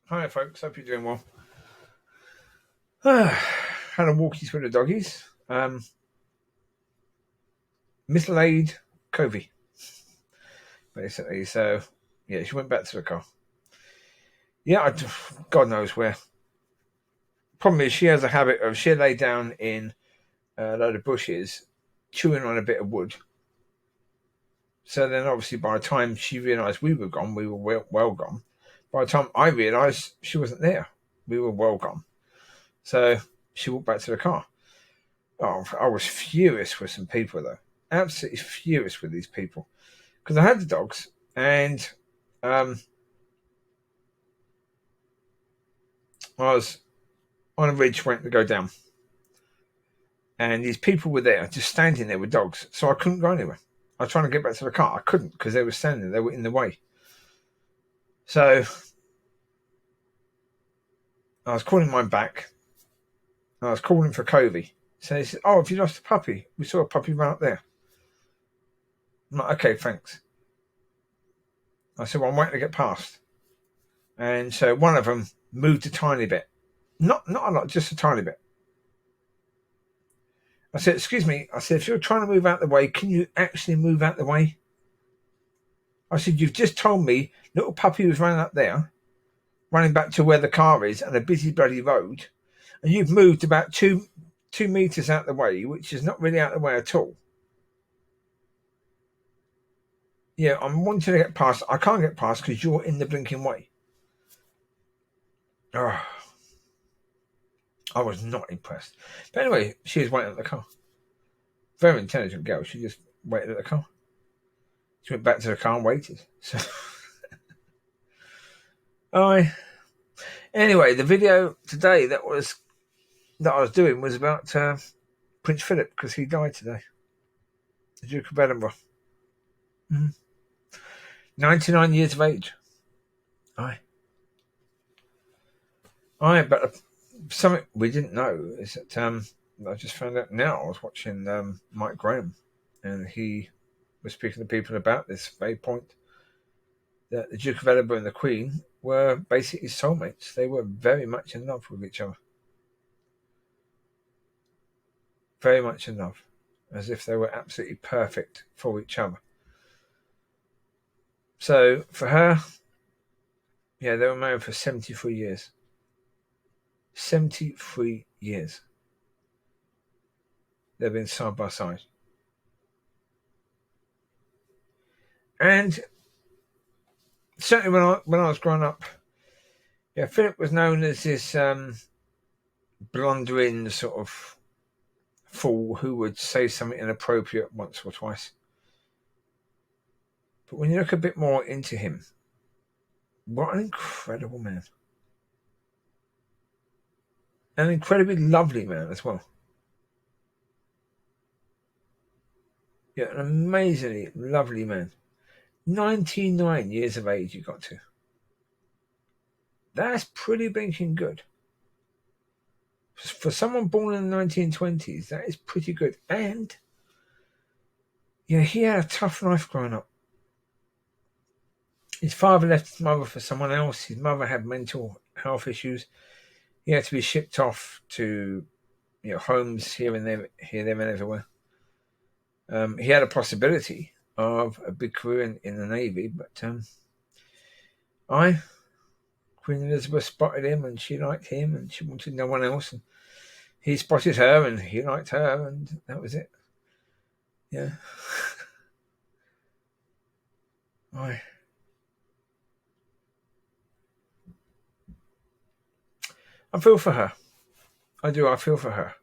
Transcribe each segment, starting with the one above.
Hi, folks. Hope you're doing well. Had a walkie through the doggies. Mislaid Covie, basically. So, yeah, she went back to the car. Yeah, God knows where. Problem is, she has a habit of she lay down in a load of bushes, chewing on a bit of wood. So then, obviously, by the time she realised we were gone, we were well gone. By the time I realised she wasn't there, we were well gone. So she walked back to the car. Oh, I was furious with some people, though. Absolutely furious with these people. Because I had the dogs, and I was on a ridge waiting to go down. And these people were there, just standing there with dogs. So I couldn't go anywhere. I was trying to get back to the car. I couldn't because they were standing there. They were in the way. So I was calling mine back. I was calling for Covie. So he said, "Oh, have you lost a puppy? We saw a puppy run up there." I'm like, "Okay, thanks." I said, "Well, I'm waiting to get past." And so one of them moved a tiny bit. Not a lot, just a tiny bit. I said, "Excuse me." I said, "If you're trying to move out the way, can you actually move out the way?" I said, "You've just told me little puppy was running up there, running back to where the car is and a busy bloody road, and you've moved about two meters out the way, which is not really out the way at all. Yeah, I'm wanting to get past. I can't get past because you're in the blinking way." Oh, I was not impressed. But anyway, she was waiting at the car. Very intelligent girl. She just waited at the car. She went back to the car and waited. So, anyway, the video today that I was doing was about Prince Philip because he died today. The Duke of Edinburgh. 99 years of age. Aye. But something we didn't know is that I just found out now. I was watching Mike Graham, and he was speaking to people about this very point that the Duke of Edinburgh and the Queen were basically soulmates. They were very much in love with each other. Very much in love. As if they were absolutely perfect for each other. So for her, yeah, they were married for 73 years. 73 years. They've been side by side. And certainly when I was growing up, yeah, Philip was known as this blundering sort of fool who would say something inappropriate once or twice. But when you look a bit more into him, what an incredible man. An incredibly lovely man as well. Yeah, an amazingly lovely man. 99 years of age you got to. That's pretty blinking good. For someone born in the 1920s, that is pretty good. And, yeah, he had a tough life growing up. His father left his mother for someone else. His mother had mental health issues. He had to be shipped off to homes here, there, and everywhere. He had a possibility of a big career in the Navy, but Queen Elizabeth spotted him, and she liked him, and she wanted no one else. And he spotted her, and he liked her, and that was it. Yeah. I feel for her. I do. I feel for her.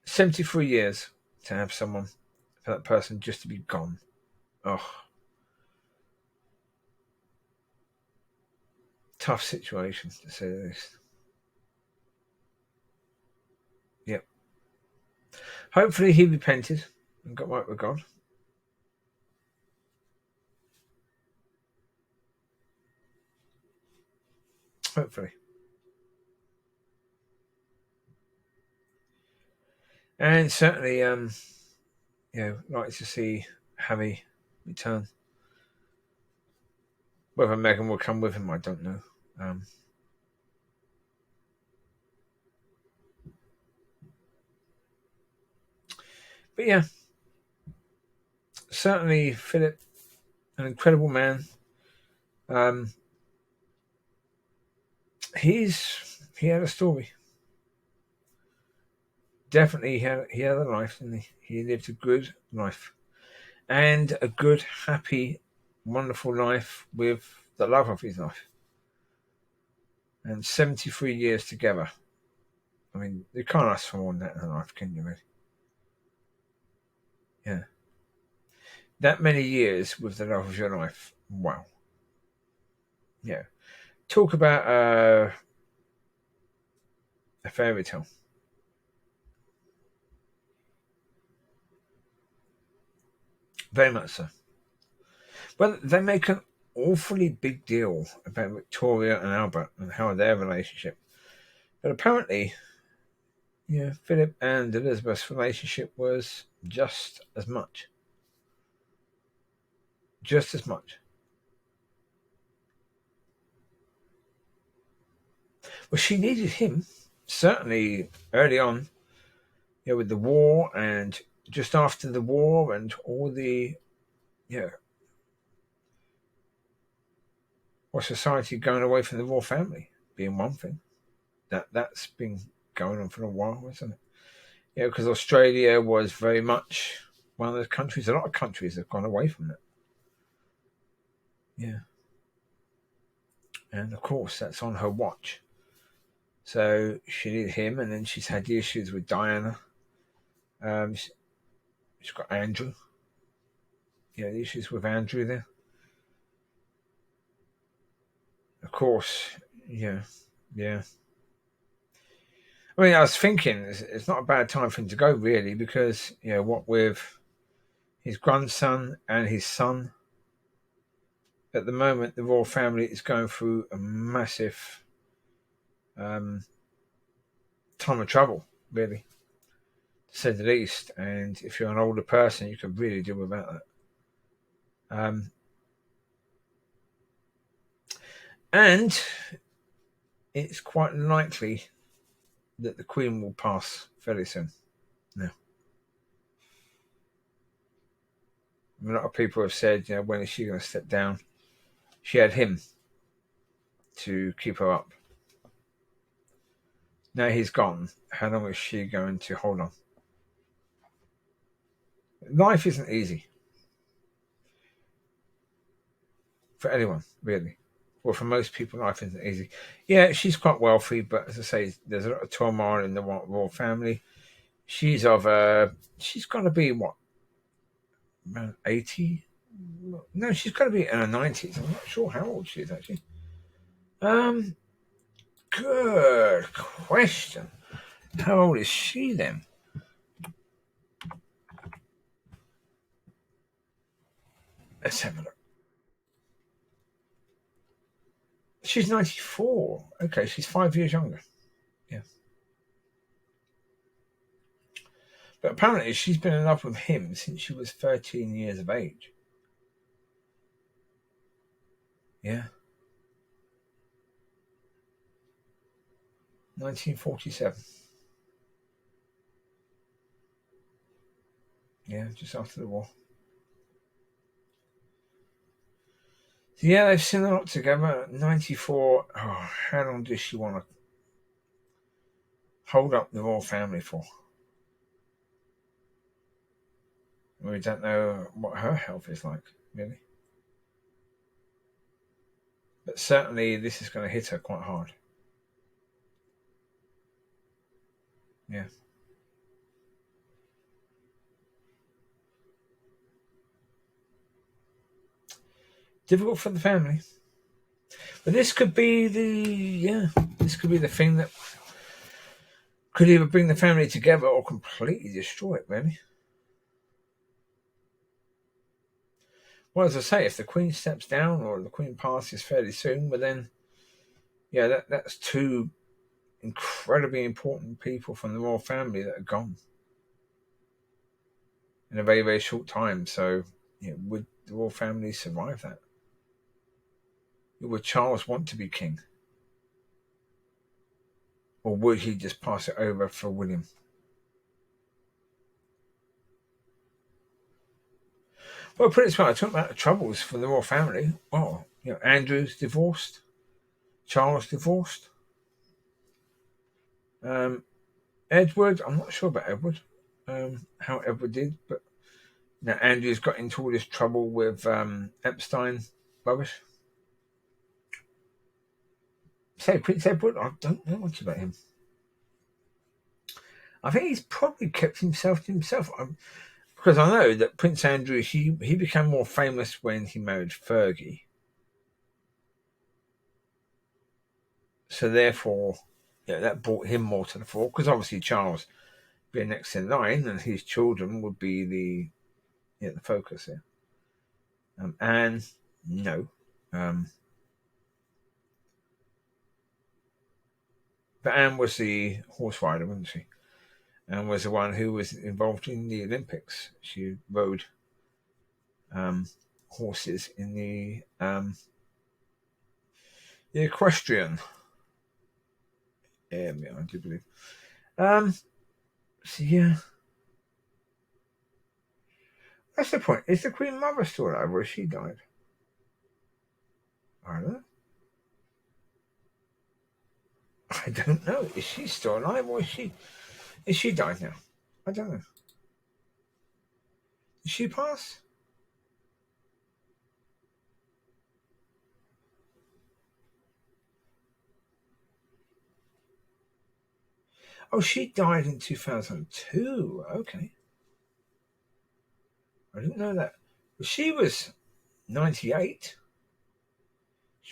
73 years to have someone, for that person just to be gone. Oh. Tough situation, to say the least. Yep. Hopefully he repented and got right with God. Hopefully. And certainly, like to see Harry return. Whether Meghan will come with him, I don't know. But yeah, certainly Philip, an incredible man. He had a story. Definitely, he had a life, and he lived a good life, and a good, happy, wonderful life with the love of his life. And 73 years together. I mean, you can't ask for more than that in a life, can you, really? Yeah. That many years with the love of your life. Wow. Yeah. Talk about a fairy tale. Very much so. But they make an awfully big deal about Victoria and Albert and how their relationship. But apparently, yeah, Philip and Elizabeth's relationship was just as much. Just as much. Well, she needed him, certainly early on, with the war and just after the war and all the, society going away from the royal family being one thing. That's been going on for a while, isn't it? Yeah, because Australia was very much one of those countries. A lot of countries have gone away from it. Yeah. And of course, that's on her watch. So she needed him, and then she's had the issues with Diana. She's got Andrew. Yeah, the issues with Andrew there. Of course, yeah. I mean, I was thinking it's not a bad time for him to go, really, because what with his grandson and his son. At the moment, the royal family is going through a massive time of trouble, really, to say the least. And if you're an older person, you could really do without that. And it's quite likely that the Queen will pass fairly soon. Now, a lot of people have said, when is she going to step down? She had him to keep her up. Now he's gone. How long is she going to hold on? Life isn't easy for anyone, really. Well, for most people, life isn't easy. Yeah, she's quite wealthy, but as I say, there's a lot of turmoil in the royal family. She's she's got to be what, around 80? No, she's got to be in her 90s. I'm not sure how old she is actually. Good question. How old is she then? Let's have a look. She's 94. Okay, she's 5 years younger. Yeah. But apparently she's been in love with him since she was 13 years of age. Yeah. 1947. Yeah, just after the war. So yeah, they've seen a lot together. 94. Oh, how long does she want to hold up the royal family for? We don't know what her health is like, really. But certainly this is going to hit her quite hard. Yeah. Difficult for the family. But this could be the thing that could either bring the family together or completely destroy it, really. Well, as I say, if the Queen steps down or the Queen passes fairly soon, well then, that's two incredibly important people from the royal family that are gone in a very, very short time. So, would the royal family survive that? Would Charles want to be king? Or would he just pass it over for William? Well, pretty much, I talk about the troubles from the royal family. Oh, Andrew's divorced. Charles divorced. Edward, I'm not sure about Edward. How Edward did, but Andrew's got into all this trouble with Epstein rubbish. Say Prince Edward, I don't know much about him. I think he's probably kept himself to himself. Because I know that Prince Andrew, he became more famous when he married Fergie. So therefore, that brought him more to the fore. Because obviously Charles being next in line, and his children would be the focus here. Anne, no. But Anne was the horse rider, wasn't she? And was the one who was involved in the Olympics. She rode horses in the equestrian area, I do believe. So yeah, that's the point. Is the Queen Mother still alive, or has she died? I don't know. I don't know. Is she still alive, or is she died now? I don't know. Did she pass? Oh, she died in 2002. Okay. I didn't know that. But she was 98.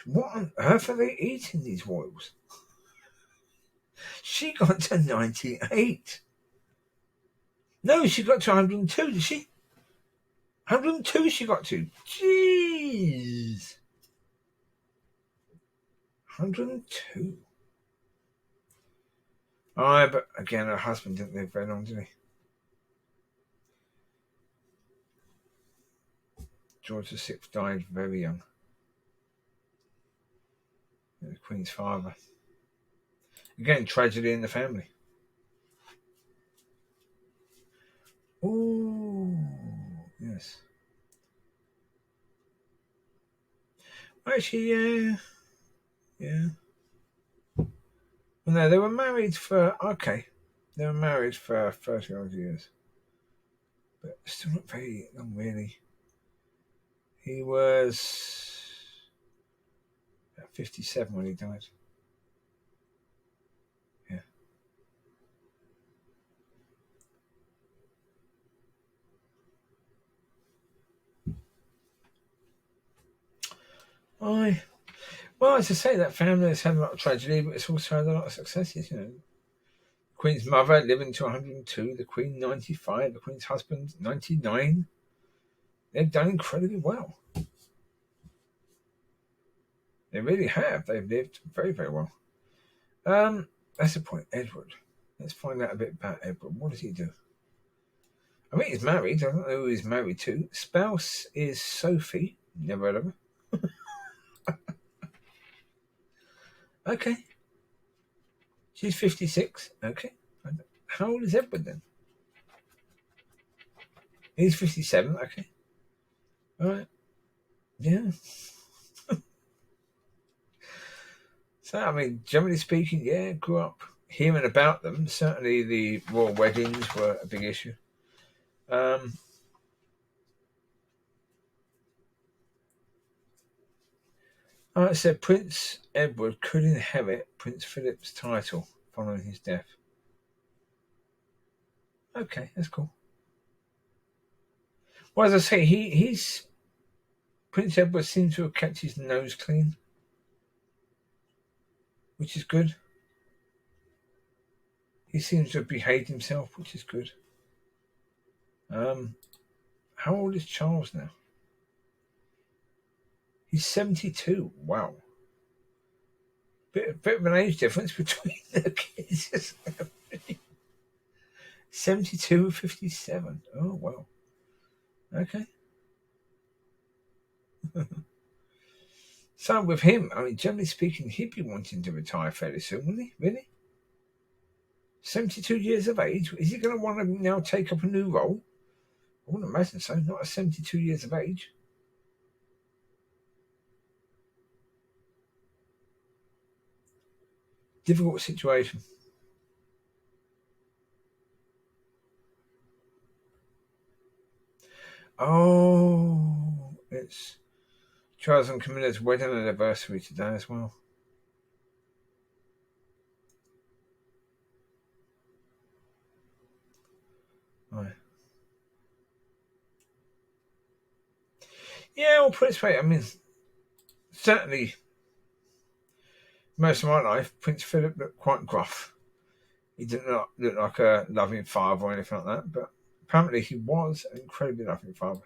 What on earth are they eating, these royals? She got to 98. No, she got to 102, did she? 102 she got to. Jeez. 102. Aye, but again, her husband didn't live very long, did he? George VI died very young. The Queen's father. Again, tragedy in the family. Oh, yes. Actually, yeah. Well, no, they were married for, they were married for 30 odd years. But still not very long, really. He was 57 when he died. Yeah. Aye. Well, as I say, that family has had a lot of tragedy, but it's also had a lot of successes, Queen's mother living to 102, the Queen 95, the Queen's husband 99. They've done incredibly well. They really have. They've lived very, very well. That's the point. Edward. Let's find out a bit about Edward. What does he do? I think he's married. I don't know who he's married to. Spouse is Sophie. Never heard of her. Okay. She's 56. Okay. How old is Edward then? He's 57. Okay. All right. Yeah. So, I mean, generally speaking, yeah, grew up hearing about them. Certainly the royal weddings were a big issue. It said Prince Edward could inherit Prince Philip's title following his death. Okay, that's cool. Well, as I say, he's Prince Edward seems to have kept his nose clean, which is good. He seems to have behaved himself, which is good. How old is Charles now? He's 72. Wow. Bit of an age difference between the kids. 72 and 57. Oh, wow. Okay. So with him, I mean, generally speaking, he'd be wanting to retire fairly soon, wouldn't he? Really? 72 years of age? Is he going to want to now take up a new role? I wouldn't imagine so. Not at 72 years of age. Difficult situation. Oh, it's Charles and Camilla's wedding anniversary today as well. Right. Yeah, well, put it this way. I mean, certainly, most of my life, Prince Philip looked quite gruff. He didn't look like a loving father or anything like that, but apparently he was an incredibly loving father.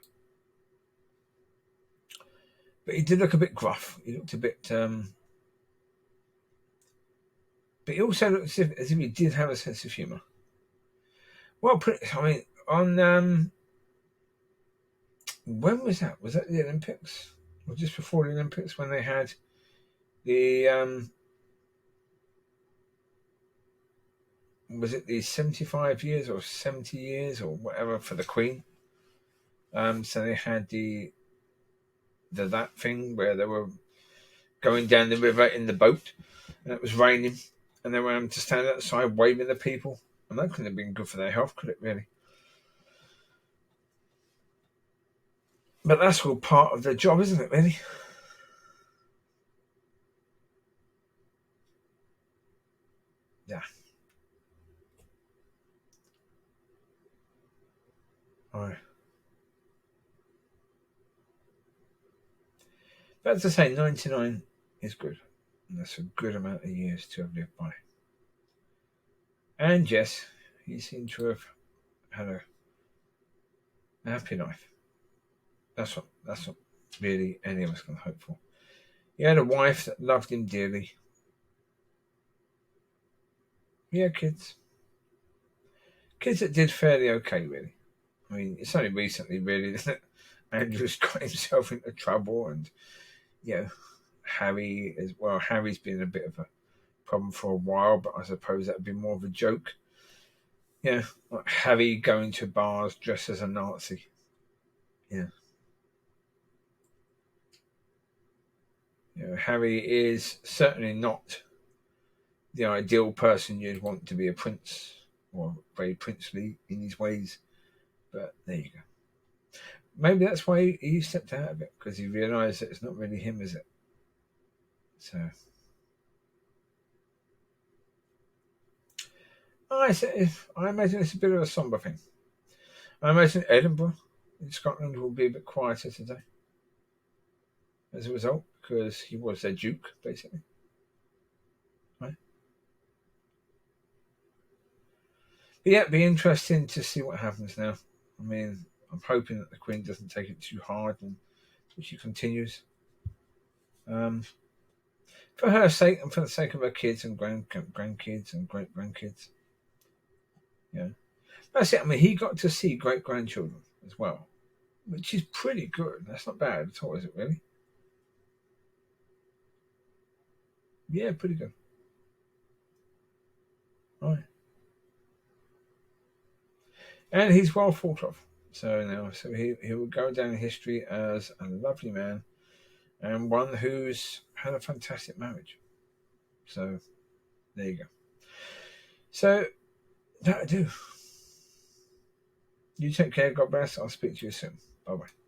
But he did look a bit gruff. He looked a bit... but he also looked as if he did have a sense of humour. Well, I mean, on... when was that? Was that the Olympics? Or just before the Olympics when they had the... was it the 75 years or 70 years or whatever for the Queen? So they had the that thing where they were going down the river in the boat and it was raining and they were having to stand outside waving at people. And that couldn't have been good for their health, could it really? But that's all part of their job, isn't it, really? Yeah. All right. But as I say, 99 is good. And that's a good amount of years to have lived by. And yes, he seemed to have had a happy life. That's what really any of us can hope for. He had a wife that loved him dearly. He had kids. Kids that did fairly okay, really. I mean, it's only recently, really, that Andrew's got himself into trouble and, you know, Harry as well. Harry's been a bit of a problem for a while, but I suppose that would be more of a joke. Yeah, like Harry going to bars dressed as a Nazi. Yeah. You know, Harry is certainly not the ideal person you'd want to be a prince or very princely in his ways. But there you go. Maybe that's why he stepped out of it, because he realised that it's not really him, is it? So I imagine it's a bit of a sombre thing. I imagine Edinburgh in Scotland will be a bit quieter today as a result, because he was their duke, basically. Right? But yeah, it'd be interesting to see what happens now. I mean, I'm hoping that the Queen doesn't take it too hard and she continues. For her sake and for the sake of her kids and grandkids and great grandkids. Yeah. That's it. I mean, he got to see great grandchildren as well, which is pretty good. That's not bad at all, is it really? Yeah, pretty good. Right. And he's well thought of. So he will go down in history as a lovely man and one who's had a fantastic marriage. So there you go. So that'll do. You take care. God bless. I'll speak to you soon. Bye bye.